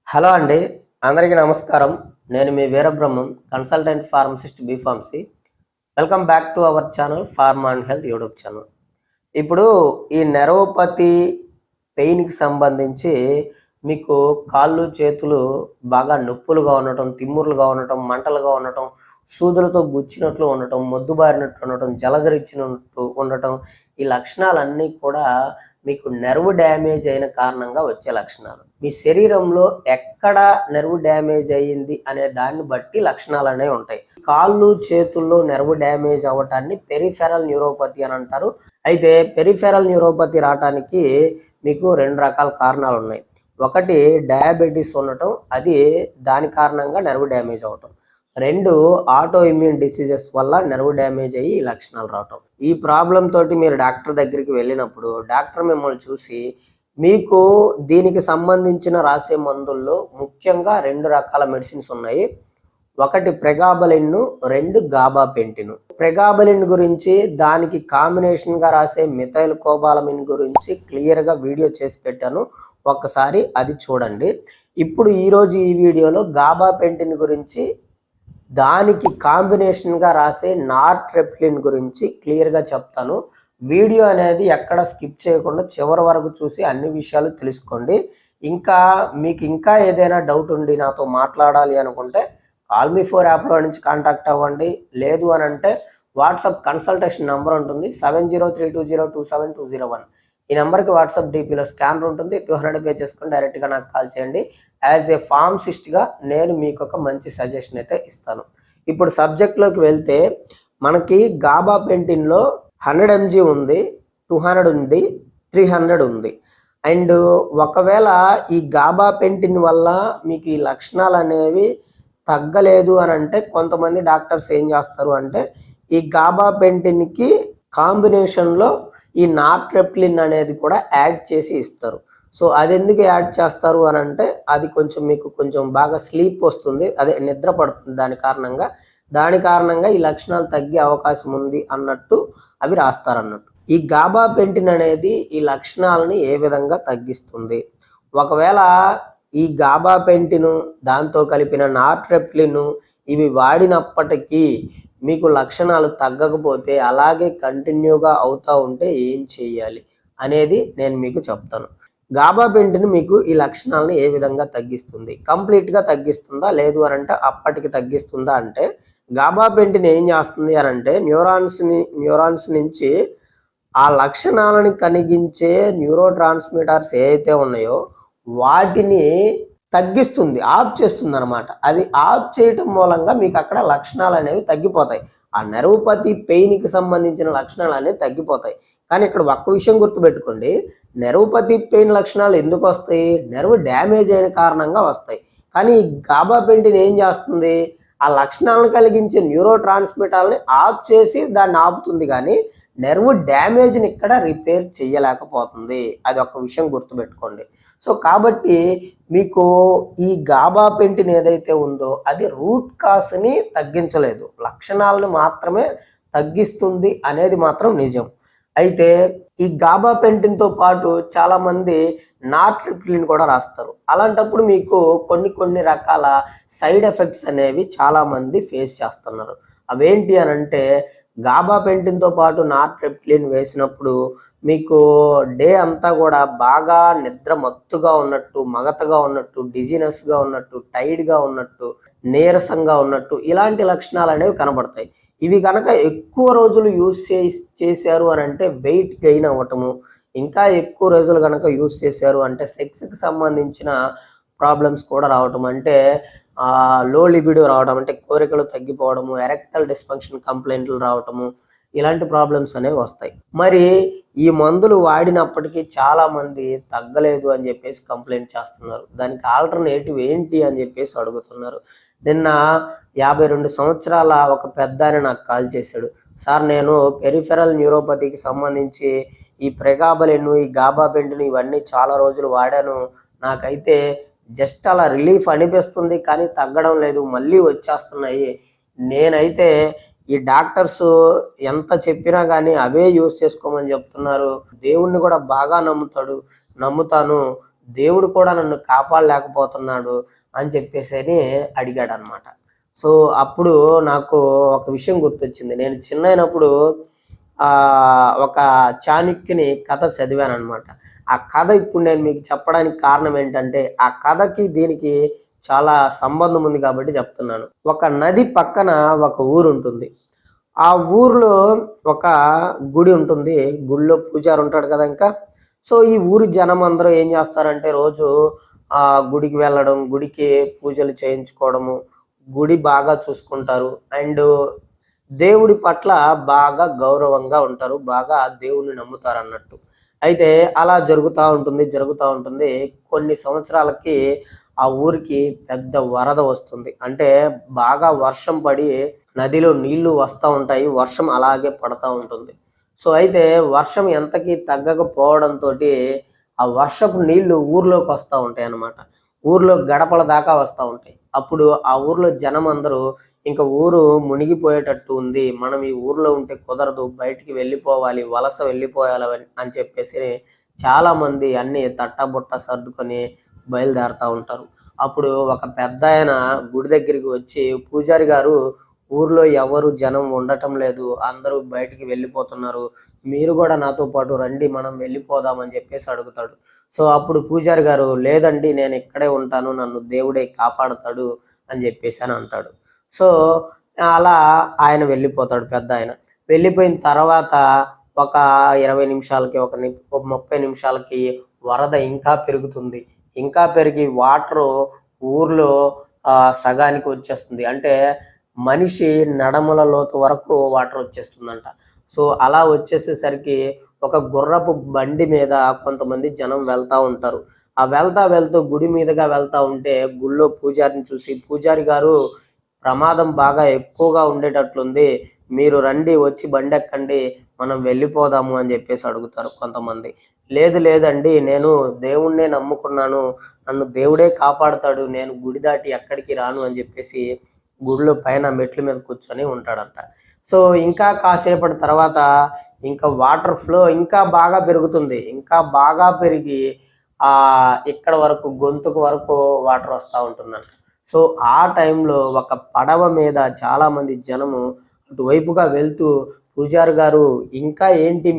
Hello అండి. అందరికీ నమస్కారం. నేను మీ Veerabrahmam, consultant pharmacist B pharmacy. Welcome back to our channel pharma and health YouTube channel. ఇప్పుడు ఈ నెర్వోపతి పెయిన్‌కి సంబంధించి మీకు కాళ్ళు, చేతులు బాగా నొప్పులుగా ఉండటం, తిమ్మురులుగా ఉండటం, మంటలుగా ఉండటం, సూదులతో గుచ్చినట్లు ఉండటం, మొద్దుబారినట్టు ఉండటం, జలజరిచ్చినట్టు ఉండటం, ఈ లక్షణాలన్నీ కూడా మీకు నెర్వ్ డ్యామేజ్ అయిన కారణంగా వచ్చే లక్షణాలు. మీ శరీరంలో ఎక్కడ నెర్వ్ డ్యామేజ్ అయ్యింది అనే దాన్ని బట్టి లక్షణాలనేవి ఉంటాయి. కాళ్ళు, చేతుల్లో నెర్వ్ డ్యామేజ్ అవ్వటాన్ని పెరిఫెరల్ న్యూరోపతి అని అంటారు. అయితే పెరిఫెరల్ న్యూరోపతి రావటానికి మీకు 2 రకాల కారణాలు ఉన్నాయి. ఒకటి డయాబెటిస్ ఉండటం, అది దాని కారణంగా నెర్వ్ డ్యామేజ్ అవ్వటం. 2 ఆటో ఇమ్యూన్ డిసీజెస్ వల్ల నెర్వ్ డ్యామేజ్ అయ్యి ఈ లక్షణాలు రావటం. ఈ ప్రాబ్లం తోటి మీరు డాక్టర్ దగ్గరికి వెళ్ళినప్పుడు డాక్టర్ మిమ్మల్ని చూసి మీకు దీనికి సంబంధించిన రాసే మందుల్లో ముఖ్యంగా 2 రకాల మెడిసిన్స్ ఉన్నాయి. ఒకటి ప్రెగాబలిన్, 2 గాబాపెంటిన్. ప్రెగాబలిన్ గురించి, దానికి కాంబినేషన్గా రాసే మిథైల్ కోబాలమిన్ గురించి క్లియర్గా వీడియో చేసి పెట్టాను. ఒక్కసారి అది చూడండి. ఇప్పుడు ఈరోజు ఈ వీడియోలో గాబాపెంటిన్ గురించి, దానికి కాంబినేషన్గా రాసే నార్ట్రెప్లిన్ గురించి క్లియర్గా చెప్తాను. వీడియో అనేది ఎక్కడ స్కిప్ చేయకుండా చివరి వరకు చూసి అన్ని విషయాలు తెలుసుకోండి. మీకు ఇంకా ఏదైనా డౌట్ ఉండి నాతో మాట్లాడాలి అనుకుంటే కాల్ మీ 4 యాప్లో నుంచి కాంటాక్ట్ అవ్వండి. లేదు అని అంటే వాట్సాప్ కన్సల్టేషన్ నెంబర్ ఉంటుంది 7032027201. ఈ నెంబర్కి వాట్సాప్ డీపీలో స్కానర్ ఉంటుంది. 200 పే చేసుకొని డైరెక్ట్గా నాకు కాల్ చేయండి. యాజ్ ఏ ఫార్మసిస్ట్గా నేను మీకు ఒక మంచి సజెషన్ అయితే ఇస్తాను. ఇప్పుడు సబ్జెక్ట్లోకి వెళ్తే మనకి గాబాపెంటిన్లో 100 mg ఉంది, 200 ఉంది, 300 ఉంది. అండ్ ఒకవేళ ఈ గాబాపెంటిన్ వల్ల మీకు ఈ లక్షణాలు అనేవి తగ్గలేదు అని అంటే కొంతమంది డాక్టర్స్ ఏం చేస్తారు అంటే ఈ గాబాపెంటిన్కి కాంబినేషన్లో ఈ నార్ట్రెప్లిన్ అనేది కూడా యాడ్ చేసి ఇస్తారు. సో అది ఎందుకు యాడ్ చేస్తారు అని అంటే అది మీకు కొంచెం బాగా స్లీప్ వస్తుంది, అదే నిద్ర పడుతుంది. దాని కారణంగా ఈ లక్షణాలు తగ్గే అవకాశం ఉంది అన్నట్టు అవి రాస్తారన్నట్టు. ఈ గాబాపెంటిన్ అనేది ఈ లక్షణాలని ఏ విధంగా తగ్గిస్తుంది? ఒకవేళ ఈ గాబాపెంటిన్ దాంతో కలిపిన నార్ట్రెప్లిన్ ఇవి వాడినప్పటికీ మీకు లక్షణాలు తగ్గకపోతే అలాగే కంటిన్యూగా అవుతూ ఉంటే ఏం చేయాలి అనేది నేను మీకు చెప్తాను. గాబాపెంటిన్ మీకు ఈ లక్షణాలను ఏ విధంగా తగ్గిస్తుంది? కంప్లీట్గా తగ్గిస్తుందా, లేదు అని అంటే అప్పటికి తగ్గిస్తుందా అంటే గాబాపెంటిన్ ఏం చేస్తుంది అని అంటే న్యూరాన్స్ నుంచి ఆ లక్షణాలను కలిగించే న్యూరో ట్రాన్స్మిటర్స్ ఏవైతే ఉన్నాయో వాటిని తగ్గిస్తుంది, ఆఫ్ చేస్తుంది అనమాట. అవి ఆఫ్ చేయటం మూలంగా మీకు అక్కడ లక్షణాలు అనేవి తగ్గిపోతాయి. ఆ నెర్వోపతి పెయిన్కి సంబంధించిన లక్షణాలు అనేవి తగ్గిపోతాయి. కానీ ఇక్కడ ఒక్క విషయం గుర్తుపెట్టుకోండి, నెర్వోపతి పెయిన్ లక్షణాలు ఎందుకు వస్తాయి? నెర్వ్ డ్యామేజ్ అయిన కారణంగా వస్తాయి. కానీ ఈ గాబాపెంటిన్ ఏం చేస్తుంది? ఆ లక్షణాలను కలిగించే న్యూరో ట్రాన్స్మిటర్ని ఆఫ్ చేసి దాన్ని ఆపుతుంది, కానీ నెర్వ్ డ్యామేజ్ని ఇక్కడ రిపేర్ చేయలేకపోతుంది. అది ఒక విషయం గుర్తుపెట్టుకోండి. సో కాబట్టి మీకు ఈ గాబాపెంటిన్ ఏదైతే ఉందో అది రూట్ కాస్ని తగ్గించలేదు, లక్షణాలను మాత్రమే తగ్గిస్తుంది అనేది మాత్రం నిజం. అయితే ఈ గాబాపెంటిన్తో పాటు చాలామంది నార్ట్రెప్లిన్ కూడా రాస్తారు. అలాంటప్పుడు మీకు కొన్ని రకాల సైడ్ ఎఫెక్ట్స్ అనేవి చాలామంది ఫేస్ చేస్తున్నారు. అవేంటి అని అంటే గాబాపెంటిన్తో పాటు నార్ట్రెప్లిన్ వేసినప్పుడు మీకు డే అంతా కూడా బాగా నిద్ర మత్తుగా ఉన్నట్టు, మగతగా ఉన్నట్టు, డిజినెస్గా ఉన్నట్టు, టైర్డ్గా ఉన్నట్టు, నీరసంగా ఉన్నట్టు ఇలాంటి లక్షణాలు అనేవి కనబడతాయి. ఇవి కనుక ఎక్కువ రోజులు యూజ్ చేశారు అని అంటే వెయిట్ గెయిన్ అవ్వటము, ఇంకా ఎక్కువ రోజులు కనుక యూజ్ చేశారు అంటే సెక్స్కి సంబంధించిన ప్రాబ్లమ్స్ కూడా రావటం, అంటే లో లిబిడో రావడం, అంటే కోరికలు తగ్గిపోవడము, ఎరెక్టల్ డిస్ఫంక్షన్ కంప్లైంట్లు రావటము, ఇలాంటి ప్రాబ్లమ్స్ అనేవి వస్తాయి. మరి ఈ మందులు వాడినప్పటికీ చాలామంది తగ్గలేదు అని చెప్పేసి కంప్లైంట్ చేస్తున్నారు. దానికి ఆల్టర్నేటివ్ ఏంటి అని చెప్పేసి అడుగుతున్నారు. నిన్న 52 సంవత్సరాల ఒక పెద్ద ఆయన నాకు కాల్ చేశాడు. సార్, నేను పెరిఫెరల్ న్యూరోపతికి సంబంధించి ఈ ప్రెగాబలిన్, ఈ గాబాపెంటిన్ ఇవన్నీ చాలా రోజులు వాడాను. నాకైతే జస్ట్ అలా రిలీఫ్ అనిపిస్తుంది, కానీ తగ్గడం లేదు, మళ్ళీ వచ్చేస్తున్నాయి. నేనైతే ఈ డాక్టర్స్ ఎంత చెప్పినా కానీ అవే యూజ్ చేసుకోమని చెప్తున్నారు. దేవుణ్ణి కూడా బాగా నమ్ముతాను. దేవుడు కూడా నన్ను కాపాడలేకపోతున్నాడు అని చెప్పేసి అని అడిగాడు అనమాట. సో అప్పుడు నాకు ఒక విషయం గుర్తొచ్చింది. నేను చిన్నయినప్పుడు ఒక చాణక్యుని కథ చదివాను అనమాట. ఆ కథ ఇప్పుడు నేను మీకు చెప్పడానికి కారణం ఏంటంటే, ఆ కథకి దీనికి చాలా సంబంధం ఉంది కాబట్టి చెప్తున్నాను. ఒక నది పక్కన ఒక ఊరు ఉంటుంది. ఆ ఊర్లో ఒక గుడి ఉంటుంది. గుడిలో పూజారి ఉంటాడు కదా ఇంకా. సో ఈ ఊరి జనం అందరూ ఏం చేస్తారంటే రోజు గుడికి వెళ్ళడం, గుడికి పూజలు చేయించుకోవడము, గుడి బాగా చూసుకుంటారు. అండ్ దేవుడి పట్ల బాగా గౌరవంగా ఉంటారు. బాగా దేవుణ్ణి నమ్ముతారన్నట్టు. అయితే అలా జరుగుతా ఉంటుంది. కొన్ని సంవత్సరాలకి ఆ ఊరికి పెద్ద వరద వస్తుంది. అంటే బాగా వర్షం పడి నదిలో నీళ్లు వస్తా ఉంటాయి. వర్షం అలాగే పడతా ఉంటుంది. సో అయితే వర్షం ఎంతకీ తగ్గకపోవడంతోటి ఆ వర్షపు నీళ్లు ఊర్లోకి వస్తా ఉంటాయన్నమాట. ఊర్లో గడపల దాకా వస్తా ఉంటాయి. అప్పుడు ఆ ఊర్లో జనం అందరూ ఇంక ఊరు మునిగిపోయేటట్టు ఉంది. మనం ఈ ఊర్లో ఉంటే కుదరదు. బయటికి వెళ్ళిపోవాలి. వలస వెళ్ళిపోవాలి అని చెప్పేసి చాలామంది అన్నీ తట్టబుట్ట సర్దుకొని బయలుదేరుతా ఉంటారు. అప్పుడు ఒక పెద్దాయన గుడి దగ్గరికి వచ్చి, పూజారి గారు ఊర్లో ఎవరు జనం ఉండటం లేదు. అందరూ బయటికి వెళ్ళిపోతున్నారు. మీరు కూడా నాతో పాటు రండి, మనం వెళ్ళిపోదాం అని చెప్పేసి అడుగుతాడు. సో అప్పుడు పూజారి గారు, లేదండి నేను ఇక్కడే ఉంటాను. నన్ను దేవుడే కాపాడతాడు అని చెప్పేసి అని అంటాడు. సో అలా ఆయన వెళ్ళిపోతాడు పెద్దాయన. వెళ్ళిపోయిన తర్వాత ఒక 20 నిమిషాలకి, ఒక 30 నిమిషాలకి వరద ఇంకా పెరుగుతుంది. ఇంకా పెరిగి వాటరు ఊర్లో సగానికి వచ్చేస్తుంది. అంటే మనిషి నడముల లోతు వరకు వాటర్ వచ్చేస్తుందంట. సో అలా వచ్చేసేసరికి ఒక గుర్రపు బండి మీద కొంతమంది జనం వెళ్తా ఉంటారు. ఆ వెళ్తూ గుడి మీదుగా వెళ్తా ఉంటే గుడిలో పూజారిని చూసి, పూజారి గారు ప్రమాదం బాగా ఎక్కువగా ఉండేటట్లుంది. మీరు రండి, వచ్చి బండెక్కండి, మనం వెళ్ళిపోదాము అని చెప్పేసి అడుగుతారు కొంతమంది. లేదండి, నేను దేవుణ్ణే నమ్ముకున్నాను. నన్ను దేవుడే కాపాడుతాడు. నేను గుడి దాటి ఎక్కడికి రాను అని చెప్పేసి గుడిలో పైన మెట్ల మీద కూర్చొని ఉంటాడంట. సో ఇంకా కాసేపటి తర్వాత ఇంకా వాటర్ ఫ్లో ఇంకా బాగా పెరుగుతుంది. ఇంకా బాగా పెరిగి ఇక్కడ వరకు గొంతుకు వరకు వాటర్ వస్తా ఉంటుందంట. సో ఆ టైంలో ఒక పడవ మీద చాలామంది జనము అటువైపుగా వెళ్తూ, పూజారి గారు ఇంకా ఏంటి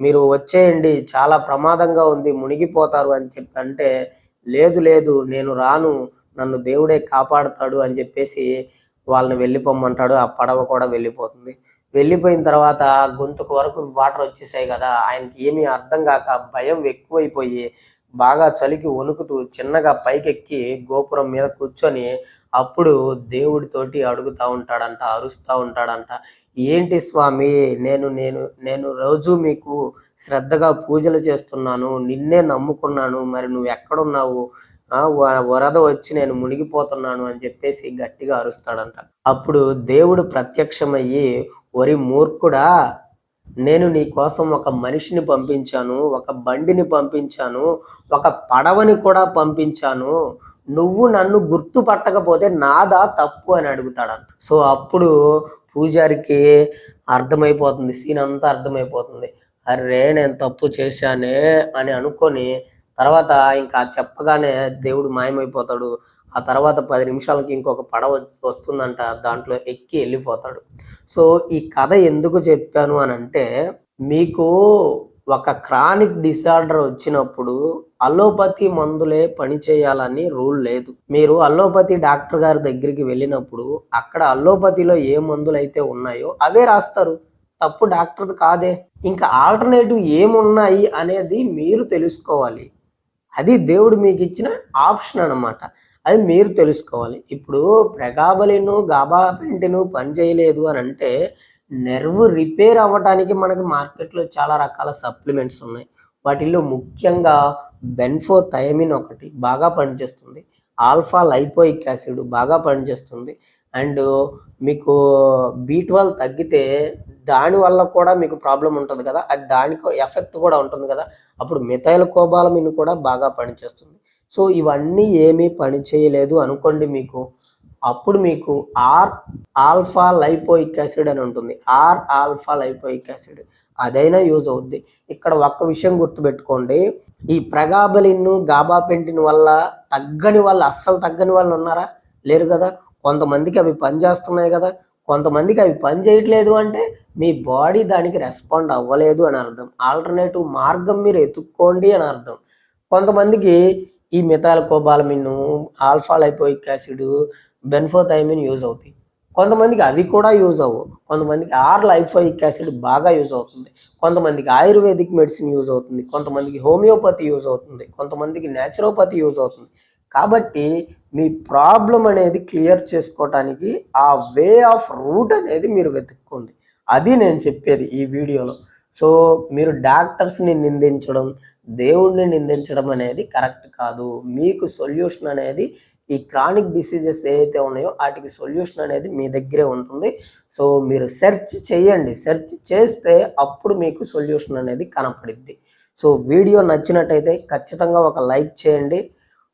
మీరు వచ్చేయండి, చాలా ప్రమాదంగా ఉంది, మునిగిపోతారు అని చెప్పి అంటే, లేదు నేను రాను, నన్ను దేవుడే కాపాడుతాడు అని చెప్పేసి వాళ్ళని వెళ్ళిపోమ్మంటాడు. ఆ పడవ కూడా వెళ్ళిపోతుంది. వెళ్ళిపోయిన తర్వాత గొంతుకు వరకు వాటర్ వచ్చేసాయి కదా, ఆయనకి ఏమీ అర్థం కాక భయం ఎక్కువైపోయి బాగా చలికి వణుకుతూ చిన్నగా పైకెక్కి గోపురం మీద కూర్చొని అప్పుడు దేవుడితోటి అడుగుతా ఉంటాడంట, అరుస్తూ ఉంటాడంట. ఏంటి స్వామి, నేను నేను నేను రోజు మీకు శ్రద్ధగా పూజలు చేస్తున్నాను, నిన్నే నమ్ముకున్నాను, మరి నువ్వు ఎక్కడున్నావు? వరద వచ్చి నేను మునిగిపోతున్నాను అని చెప్పేసి గట్టిగా అరుస్తాడంట. అప్పుడు దేవుడు ప్రత్యక్షమయ్యి, ఒరి మూర్ఖుడా, నేను నీ కోసం ఒక మనిషిని పంపించాను, ఒక బండిని పంపించాను, ఒక పడవని కూడా పంపించాను. నువ్వు నన్ను గుర్తుపట్టకపోతే నాదా తప్పు అని అడుగుతాడంట. సో అప్పుడు పూజారికి అర్థమైపోతుంది, సీన్ అంతా అర్థమైపోతుంది. అర్రే నేను తప్పు చేశానే అని అనుకొని తర్వాత ఇంకా చెప్పగానే దేవుడు మాయమైపోతాడు. ఆ తర్వాత 10 నిమిషాలకి ఇంకొక పడవ వస్తుందంట. దాంట్లో ఎక్కి వెళ్ళిపోతాడు. సో ఈ కథ ఎందుకు చెప్పాను అనంటే, మీకు ఒక క్రానిక్ డిసార్డర్ వచ్చినప్పుడు అలోపతి మందులే పనిచేయాలని రూల్ లేదు. మీరు అలోపతి డాక్టర్ గారి దగ్గరికి వెళ్ళినప్పుడు అక్కడ అలోపతిలో ఏ మందులైతే ఉన్నాయో అవే రాస్తారు. తప్పు డాక్టర్ది కాదే. ఇంకా ఆల్టర్నేటివ్ ఏమున్నాయి అనేది మీరు తెలుసుకోవాలి. అది దేవుడు మీకు ఇచ్చిన ఆప్షన్ అన్నమాట. అది మీరు తెలుసుకోవాలి. ఇప్పుడు ప్రెగాబలిన్, గాబాపెంటిన్ పని చేయలేదు అని అంటే నెర్వ్ రిపేర్ అవ్వటానికి మనకి మార్కెట్లో చాలా రకాల సప్లిమెంట్స్ ఉన్నాయి. వాటిల్లో ముఖ్యంగా బెన్ఫోథైమిన్ ఒకటి బాగా పనిచేస్తుంది. ఆల్ఫా లైపోయిక్ యాసిడ్ బాగా పనిచేస్తుంది. అండ్ మీకు B12 తగ్గితే దానివల్ల కూడా మీకు ప్రాబ్లం ఉంటుంది కదా, అది దానికి ఎఫెక్ట్ కూడా ఉంటుంది కదా. అప్పుడు మిథైల్ కోబాలమిన్ కూడా బాగా పనిచేస్తుంది. సో ఇవన్నీ ఏమీ పని చేయలేదు అనుకోండి మీకు, అప్పుడు మీకు ఆల్ఫా లైపోయిక్ యాసిడ్ అని ఉంటుంది. ఆల్ఫా లైపోయిక్ యాసిడ్ అదైనా యూజ్ అవుద్ది. ఇక్కడ ఒక్క విషయం గుర్తుపెట్టుకోండి, ఈ ప్రెగాబలిన్, గాబాపెంటిన్ వల్ల తగ్గని వాళ్ళు, అస్సలు తగ్గని వాళ్ళు ఉన్నారా? లేరు కదా. కొంతమందికి అవి పనిచేస్తున్నాయి కదా. కొంతమందికి అవి పని చేయట్లేదు అంటే మీ బాడీ దానికి రెస్పాండ్ అవ్వలేదు అని అర్థం. ఆల్టర్నేటివ్ మార్గం మీరు ఎతుక్కోండి అని అర్థం. కొంతమందికి ఈ methylcobalamin, alpha lipoic acid, benfotiamine use అవుతాయి. కొంతమందికి అవి కూడా యూజ్ అవ్వవు. కొంతమందికి లైపోయిక్ యాసిడ్ బాగా యూజ్ అవుతుంది. కొంతమందికి ఆయుర్వేదిక్ మెడిసిన్ యూజ్ అవుతుంది. కొంతమందికి హోమియోపతి యూజ్ అవుతుంది. కొంతమందికి నేచురోపతి యూజ్ అవుతుంది. కాబట్టి మీ ప్రాబ్లం అనేది క్లియర్ చేసుకోవటానికి ఆ వే ఆఫ్ రూట్ అనేది మీరు వెతుక్కోండి. అది నేను చెప్పేది ఈ వీడియోలో. సో మీరు డాక్టర్స్ని నిందించడం, దేవుడిని నిందించడం అనేది కరెక్ట్ కాదు. మీకు సొల్యూషన్ అనేది ఈ క్రానిక్ డిసీజెస్ ఏవైతే ఉన్నాయో వాటికి సొల్యూషన్ అనేది మీ దగ్గరే ఉంటుంది. సో మీరు సెర్చ్ చేయండి. సెర్చ్ చేస్తే అప్పుడు మీకు సొల్యూషన్ అనేది కనపడిద్ది. సో వీడియో నచ్చినట్టయితే ఖచ్చితంగా ఒక లైక్ చేయండి.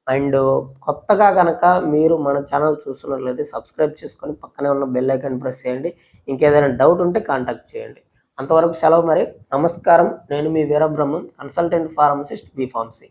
అండ్ కొత్తగా కనుక మీరు మన ఛానల్ చూస్తున్నట్లయితే సబ్స్క్రైబ్ చేసుకొని పక్కనే ఉన్న బెల్ ఐకాన్ ప్రెస్ చేయండి. ఇంకేదైనా డౌట్ ఉంటే కాంటాక్ట్ చేయండి. అంతవరకు సెలవు మరి. నమస్కారం. నేను మీ Veerabrahmam, consultant pharmacist, B pharmacy.